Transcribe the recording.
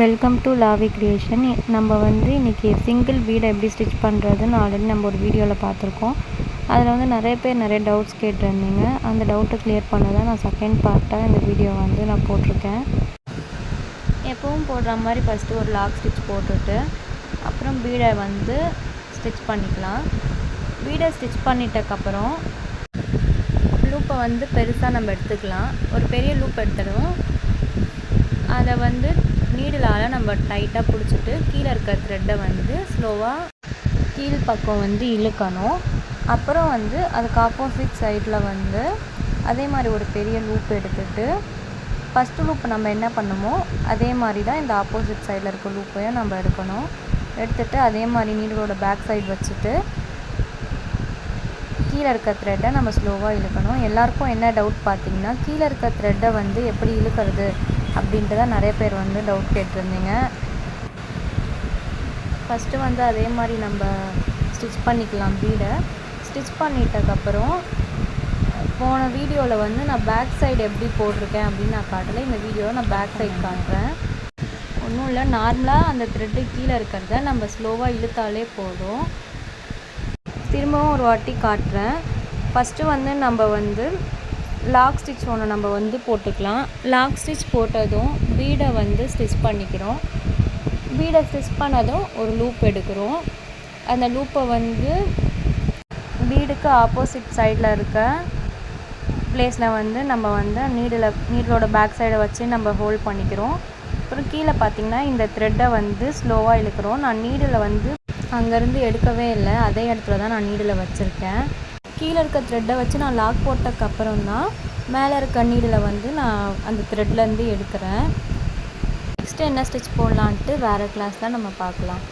Welcome to லாவி creation. நம்ம இன்றைக்கி single வீடை எப்படி ஸ்டிச் பண்ணுறதுன்னு ஆல்ரெடி நம்ம ஒரு வீடியோவில் பார்த்துருக்கோம். அதில் நிறைய பேர் நிறைய டவுட்ஸ் கேட்டிருந்தீங்க. அந்த டவுட்டை கிளியர் பண்ண தான் நான் செகண்ட் பார்ட்டாக இந்த வீடியோ நான் போட்டிருக்கேன். எப்பவும் போடுற மாதிரி ஃபஸ்ட்டு ஒரு லாக் ஸ்டிச் போட்டுட்டு அப்புறம் வீடை ஸ்டிச் பண்ணிக்கலாம். வீடை ஸ்டிச் பண்ணிட்டக்கப்புறம் லூப்பை பெருசாக நம்ம எடுத்துக்கலாம். ஒரு பெரிய லூப் எடுத்துடுவோம். அதை நீடிலால் நம்ம டைட்டாக பிடிச்சிட்டு கீழே இருக்க த்ரெட்டை ஸ்லோவாக கீழ் பக்கம் இழுக்கணும். அப்புறம் அதுக்கு ஆப்போசிட் சைடில் அதே மாதிரி ஒரு பெரிய லூப் எடுத்துகிட்டு ஃபஸ்ட்டு லூப் நம்ம என்ன பண்ணுமோ அதே மாதிரி தான் இந்த ஆப்போசிட் சைடில் இருக்க லூப்பையும் நம்ம எடுக்கணும். எடுத்துகிட்டு அதே மாதிரி நீடலோட பேக் சைடு வச்சுட்டு கீழே இருக்க த்ரெட்டை நம்ம ஸ்லோவாக இழுக்கணும். எல்லாருக்கும் என்ன டவுட் பார்த்திங்கன்னா, கீழே இருக்க த்ரெட்டை எப்படி இழுக்கிறது அப்படின்ட்டு நிறைய பேர் டவுட் கேட்டிருந்தீங்க. ஃபஸ்ட்டு அதே மாதிரி நம்ம ஸ்டிச் பண்ணிக்கலாம். வீடை ஸ்டிச் பண்ணிட்டதுக்கப்புறம் போன வீடியோவில் நான் பேக் சைடு எப்படி போட்டிருக்கேன் அப்படின்னு நான் காட்டலை. இந்த வீடியோவில் நான் பேக் சைடு காட்டுறேன். ஒன்றும் இல்லை, நார்மலாக அந்த த்ரெட்டு கீழே இருக்கிறத நம்ம ஸ்லோவாக இழுத்தாலே போதும். திரும்பவும் ஒரு வாட்டி காட்டுறேன். ஃபஸ்ட்டு நம்ம லாக் ஸ்டிச் ஒன்று நம்ம போட்டுக்கலாம். லாக் ஸ்டிச் போட்டதும் வீடை ஸ்டிச் பண்ணிக்கிறோம். வீடை ஸ்டிச் பண்ணதும் ஒரு லூப் எடுக்கிறோம். அந்த லூப்பை வீடுக்கு ஆப்போசிட் சைடில் இருக்க பிளேஸில் நம்ம நீடலோட பேக் சைடை வச்சு நம்ம ஹோல்ட் பண்ணிக்கிறோம். அப்புறம் கீழே பார்த்திங்கன்னா இந்த த்ரெட்டை ஸ்லோவாக இழுக்கிறோம். நான் நீடில் அங்கேருந்து எடுக்கவே இல்லை, அதே இடத்துல தான் நான் நீடில் வச்சுருக்கேன். கீழே இருக்க த்ரெட்டை வச்சு நான் லாக் போட்டதுக்கப்புறம் தான் மேலே இருக்க நீடில் நான் அந்த த்ரெட்லேருந்து எடுக்கிறேன். நெக்ஸ்ட்டு என்ன ஸ்டிச் போடலான்ட்டு வேறு கிளாஸில் நம்ம பார்க்கலாம்.